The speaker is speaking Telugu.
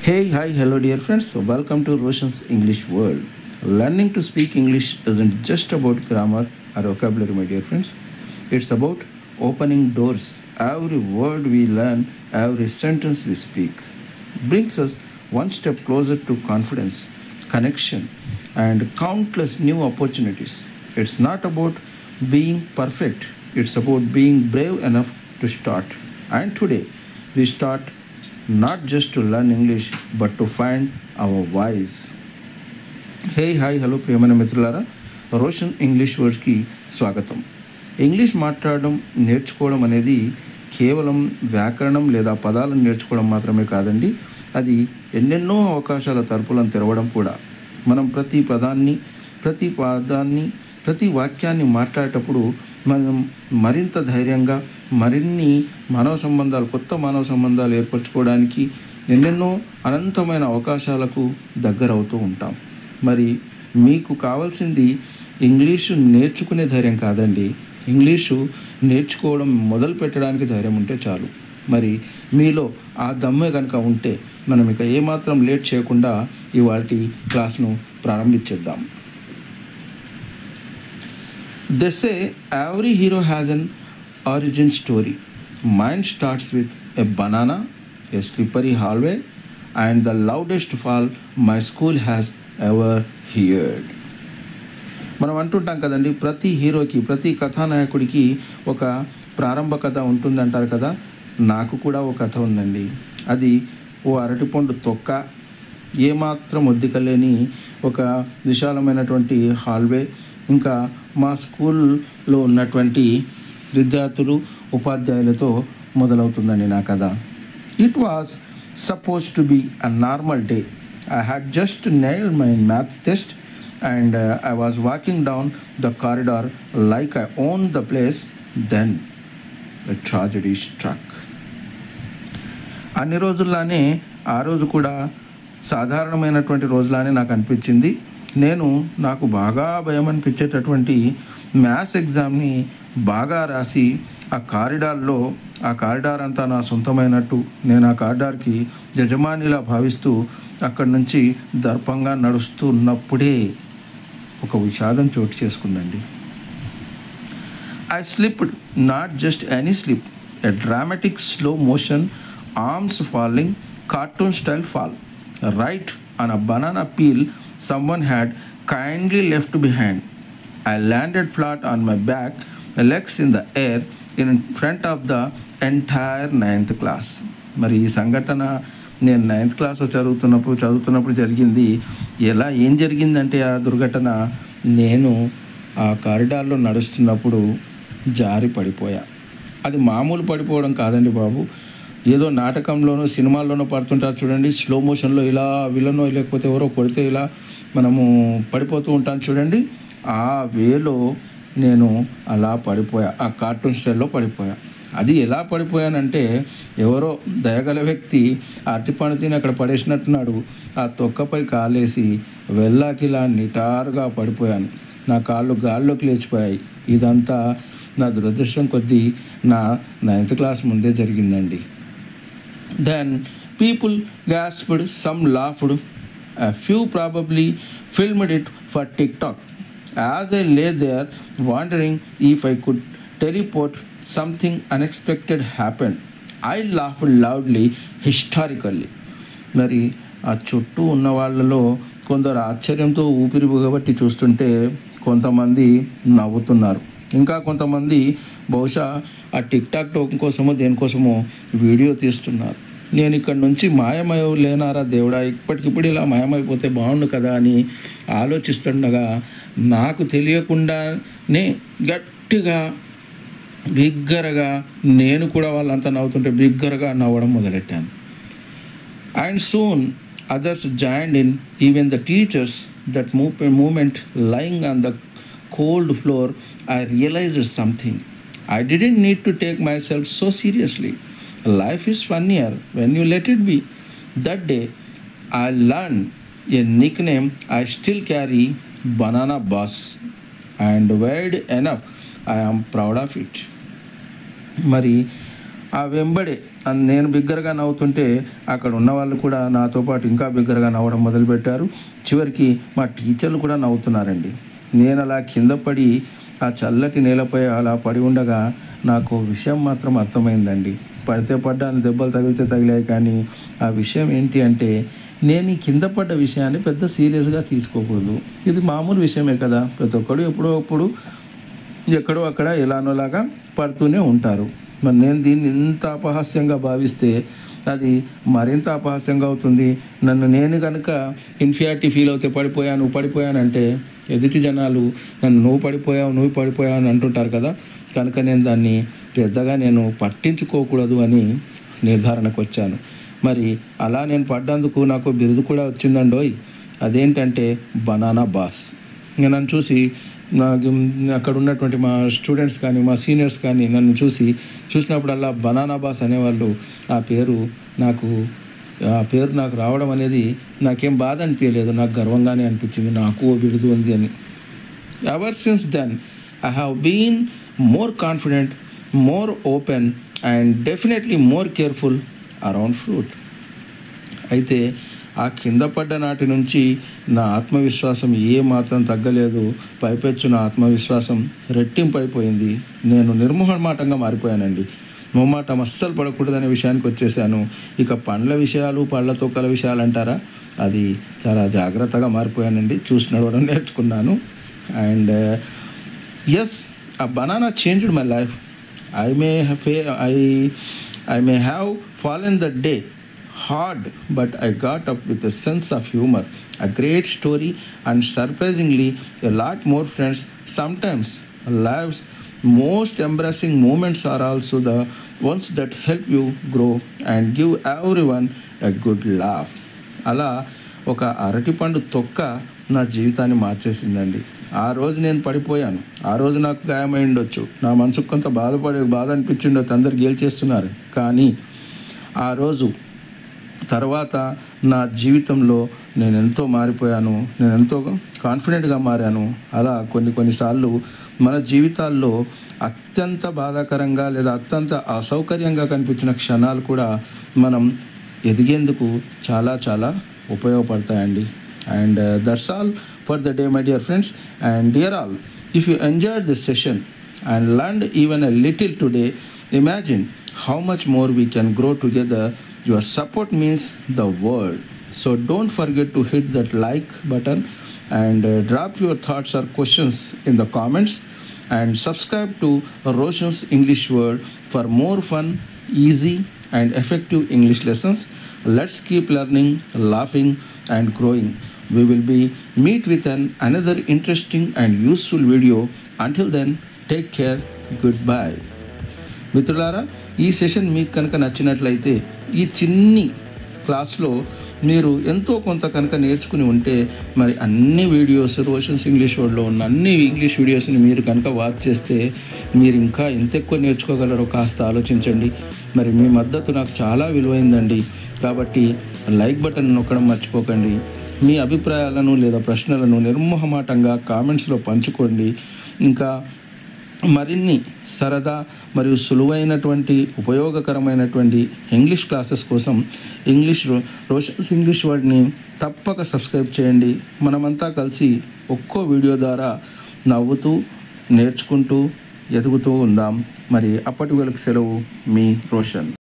Hey, hi, hello, dear friends. Welcome to Roshan's English World. Learning to speak English isn't just about grammar or vocabulary, my dear friends. It's about opening doors. Every word we learn, every sentence we speak brings us one step closer to confidence, connection, and countless new opportunities. It's not about being perfect, it's about being brave enough to start. And today, we start not just to learn English but to find our voice. Hi hello ప్రియమైన మిత్రులారా, రోషన్ ఇంగ్లీష్ వర్డ్స్కి స్వాగతం. ఇంగ్లీష్ మాట్లాడడం నేర్చుకోవడం అనేది కేవలం వ్యాకరణం లేదా పదాలను నేర్చుకోవడం మాత్రమే కాదండి. అది ఎన్నెన్నో అవకాశాల తలుపులను తెరవడం కూడా. మనం ప్రతి పదాన్ని ప్రతి వాక్యాన్ని మాట్లాడేటప్పుడు మనం మరింత ధైర్యంగా మరిన్ని కొత్త మానవ సంబంధాలు ఏర్పరచుకోవడానికి ఎన్నెన్నో అనంతమైన అవకాశాలకు దగ్గరవుతూ ఉంటాం. మరి మీకు కావాల్సింది ఇంగ్లీషు నేర్చుకునే ధైర్యం కాదండి, ఇంగ్లీషు నేర్చుకోవడం మొదలు పెట్టడానికి ధైర్యం ఉంటే చాలు. మరి మీలో ఆ దమ్మే కనుక ఉంటే మనం ఇక ఏమాత్రం లేట్ చేయకుండా ఇవాల్టి క్లాస్ను ప్రారంభించేద్దాం. They say every hero has an origin story. Mine starts with a banana, a slippery hallway, and the loudest fall my school has ever heard. మనం అంటుంటాం కదండి, ప్రతి హీరోకి, ప్రతి కథానాయకుడికి ఒక ప్రారంభ కథ ఉంటుందంటారు కదా. నాకు కూడా ఒక కథ ఉందండి. అది ఓ అరటిపండు తొక్క, ఏమాత్రం ఒద్దికలేని ఒక విశాలమైనటువంటి హాల్వే, ఇంకా మా స్కూల్లో ఉన్నటువంటి విద్యార్థులు ఉపాధ్యాయులతో మొదలవుతుందండి నా కథ. It was suppose to be a normal day. I had just nailed my math test and I was walking down the corridor like I owned the place. Then a tragedy struck. అన్ని రోజుల్లానే ఆ రోజు కూడా సాధారణమైనటువంటి రోజులానే నాకు అనిపించింది. నాకు బాగా భయం అనిపించేటటువంటి మ్యాథ్స్ ఎగ్జామ్ని బాగా రాసి ఆ కారిడార్ అంతా నా సొంతమైనట్టు, నేను ఆ కారిడార్కి యజమానిలా భావిస్తూ అక్కడి నుంచి దర్పంగా నడుస్తున్నప్పుడే ఒక విషాదం చోటు చేసుకుందండి. I slipped, not just any slip, a dramatic slow motion, arms falling, cartoon style fall, right on a banana peel someone had kindly left behind. I landed flat on my back, legs in the air, in front of the entire 9th class. మరి ఈ సంఘటన నేను 9th క్లాస్లో చదువుతున్నప్పుడు జరిగింది. ఏం జరిగిందంటే ఆ దుర్ఘటన, నేను ఆ కారిడార్లో నడుస్తున్నప్పుడు జారి పడిపోయా. అది మామూలు పడిపోవడం కాదండి బాబు, ఏదో నాటకంలోనో సినిమాల్లోనో పడుతుంటారు చూడండి, స్లో మోషన్లో ఇలా విలనో లేకపోతే ఎవరో కొడితే ఇలా మనము పడిపోతూ ఉంటాను చూడండి, ఆ వేలో నేను అలా పడిపోయా, ఆ కార్టూన్ స్టైల్లో పడిపోయా. అది ఎలా పడిపోయానంటే, ఎవరో దయగల వ్యక్తి అరటిపండు తిని అక్కడ పడేసినట్టున్నాడు, ఆ తొక్కపై కాలేసి వెళ్ళాకిలా నిటారుగా పడిపోయాను. నా కాళ్ళు గాల్లోకి లేచిపోయాయి. ఇదంతా నా దురదృష్టం కొద్దీ నా 9th క్లాస్ ముందే జరిగిందండి. Then people gasped, some laughed, a few probably filmed it for TikTok. As I lay there wondering if I could teleport, something unexpected happened. I laughed loudly, hysterically. మరి ఆ చుట్టూ ఉన్న వాళ్ళలో కొందరు ఆశ్చర్యంతో ఊపిరి బిగబట్టి చూస్తుంటే కొంతమంది నవ్వుతున్నారు, ఇంకా కొంతమంది బహుశా ఆ టిక్టాక్ కోసమో దేనికోసమో వీడియో తీస్తున్నారు. నేను ఇక్కడి నుంచి మాయమయ్యలేనారా దేవుడా, ఇప్పటికిప్పుడు ఇలా మాయమైపోతే బాగుండు కదా అని ఆలోచిస్తుండగా నాకు తెలియకుండానే గట్టిగా బిగ్గరగా, నేను కూడా వాళ్ళంతా నవ్వుతుంటే బిగ్గరగా నవ్వడం మొదలెట్టాను. And soon others joined in, even the teachers. That moment lying on the cold floor, I realized something. I didn't need to take myself so seriously. Life is funnier when you let it be. That day, I learned a nickname I still carry, Banana Boss, and weird enough, I am proud of it. మరి ఆ నేను బిగ్గరగా నవ్వుతుంటే అక్కడ ఉన్న వాళ్ళు కూడా నాతో పాటు ఇంకా బిగ్గరగా నవ్వడం మొదలుపెట్టారు. చివరికి మా టీచర్లు కూడా నవ్వుతున్నారండి. నేను అలా కింద పడి ఆ చల్లటి నేలపై అలా పడి ఉండగా నాకు విషయం మాత్రం అర్థమైందండి. పడితే పడ్డాను, దెబ్బలు తగిలితే తగిలాయి, కానీ ఆ విషయం ఏంటి అంటే నేను ఈ కింద పడ్డ విషయాన్ని పెద్ద సీరియస్గా తీసుకోకూడదు. ఇది మామూలు విషయమే కదా, ప్రతి ఒక్కడు ఎప్పుడో అప్పుడు ఎక్కడో అక్కడ ఎలానోలాగా పడుతూనే ఉంటారు. మరి నేను దీన్ని ఇంత అపహాస్యంగా భావిస్తే అది మరింత అపహాస్యంగా అవుతుంది. నేను కనుక ఇన్ఫియారిటీ ఫీల్ అవుతే పడిపోయానంటే ఎదుటి జనాలు నన్ను నువ్వు పడిపోయావు అని అంటుంటారు కదా. కనుక నేను దాన్ని పెద్దగా పట్టించుకోకూడదు అని నిర్ధారణకు వచ్చాను. మరి అలా నేను పడ్డందుకు నాకు బిరుదు కూడా వచ్చిందండోయ్. అదేంటంటే బనానా బాస్. నన్ను చూసి అక్కడ ఉన్నటువంటి మా స్టూడెంట్స్ కానీ మా సీనియర్స్ కానీ నన్ను చూసినప్పుడల్లా బనానా బాస్ అనేవాళ్ళు. ఆ పేరు నాకు రావడం అనేది నాకేం బాధ అనిపించలేదు, నాకు గర్వంగానే అనిపించింది. నాకు ఓ బిరుదు ఉంది అని. Ever since then I have been more confident, more open and definitely more careful around fruit. అయితే ఆ కింద పడ్డ నాటి నుంచి నా ఆత్మవిశ్వాసం మాత్రం తగ్గలేదు. పైపెచ్చు నా ఆత్మవిశ్వాసం రెట్టింపు అయిపోయింది. నేను నిర్మోహమాటంగా మారిపోయానండి. మొహమాటం అస్సలు పడకూడదనే విషయానికి వచ్చేసాను. ఇక పండ్ల విషయాలు, పళ్ళ తొక్కల విషయాలు అంటారా, అది చాలా జాగ్రత్తగా మారిపోయానండి. చూసి నడవడం నేర్చుకున్నాను. And yes, a banana changed my life. I may have fallen that day hard, but I got up with a sense of humor, a great story, and surprisingly a lot more friends. Sometimes life's most embarrassing moments are also the ones that help you grow and give everyone a good laugh. అలా ఒక అరటిపండు తొక్క నా జీవితాన్ని మార్చేసిందండి. ఆ రోజు నేను పడిపోయాను, ఆ రోజు నాకు గాయమై ఉండొచ్చు, నా మనసుకు కొంత బాధ అనిపించిండొచ్చు, అందరు గేల్చేస్తున్నారు. కానీ ఆ రోజు తర్వాత నా జీవితంలో నేను ఎంతో మారిపోయాను, నేను ఎంతో కాన్ఫిడెంట్గా మారాను. అలా కొన్నిసార్లు మన జీవితాల్లో అత్యంత బాధాకరంగా లేదా అత్యంత అసౌకర్యంగా కనిపించిన క్షణాలు కూడా మనం ఎదిగేందుకు చాలా చాలా ఉపయోగపడతాయండి. And that's all for the day, my dear friends. And dear all, if you enjoyed this session and learned even a little today, imagine how much more we can grow together. Your support means the world. So don't forget to hit that like button and drop your thoughts or questions in the comments, and subscribe to Roshan's English World for more fun, easy and effective English lessons. Let's keep learning, laughing and growing. We will meet with another interesting and useful video. Until then, take care. Goodbye. మిత్రులారా, ఈ సెషన్ మీకు కనుక నచ్చినట్లయితే ఈ చిన్ని క్లాస్లో మీరు ఎంతో కొంత కనుక నేర్చుకుని ఉంటే, మరి అన్ని వీడియోస్ రోషన్స్ ఇంగ్లీష్ వరల్డ్లో ఉన్న అన్ని ఇంగ్లీష్ వీడియోస్ని మీరు కనుక వాచ్ చేస్తే మీరు ఇంకా ఎంత ఎక్కువ నేర్చుకోగలరో కాస్త ఆలోచించండి. మరి మీ మద్దతు నాకు చాలా విలువైందండి. కాబట్టి లైక్ బటన్ నొక్కడం మర్చిపోకండి. మీ అభిప్రాయాలను లేదా ప్రశ్నలను నిర్మోహమాటంగా కామెంట్స్లో పంచుకోండి. ఇంకా మరిన్ని సరదా మరియు సులువైనటువంటి ఉపయోగకరమైనటువంటి ఇంగ్లీష్ క్లాసెస్ కోసం రోషన్స్ ఇంగ్లీష్ వరల్డ్ని తప్పక సబ్స్క్రైబ్ చేయండి. మనమంతా కలిసి ఒక్కో వీడియో ద్వారా నవ్వుతూ నేర్చుకుంటూ ఎదుగుతూ ఉందాం. మరి అప్పటి వరకు సెలవు, మీ రోషన్.